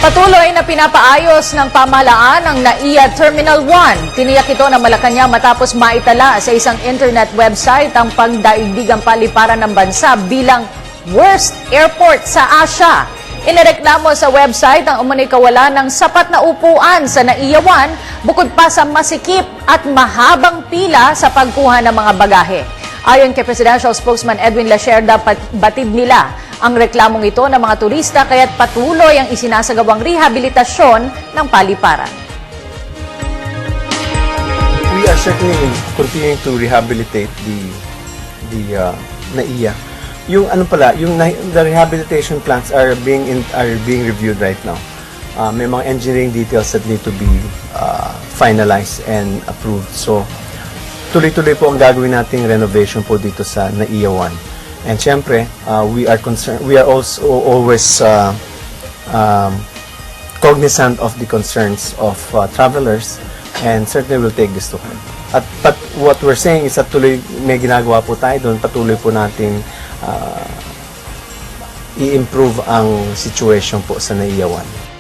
Patuloy na pinapaayos ng pamahalaan ang NAIA Terminal 1. Tiniyak ito ng Malacanang matapos maitala sa isang internet website ang pagdaigdigang paliparan ng bansa bilang worst airport sa Asia. Inireklamo sa website ang umunoy kawalan ng sapat na upuan sa NAIA 1 bukod pa sa masikip at mahabang pila sa pagkuha ng mga bagahe. Ayon kay Presidential Spokesman Edwin Lacerda, batid nila ang reklamong ito ng mga turista kaya't patuloy ang isinasagawang rehabilitasyon ng paliparan. We are certainly continuing to rehabilitate the NAIA. Yung the rehabilitation plans are being reviewed right now. May mga engineering details that need to be finalized and approved. So tuloy-tuloy po ang gagawin nating renovation po dito sa NAIA 1. And syempre, we are also always cognizant of the concerns of travelers and certainly will take this to heart. But what we're saying is that tuloy may ginagawa po tayo doon, patuloy po nating i-improve ang situation po sa NAIA 1.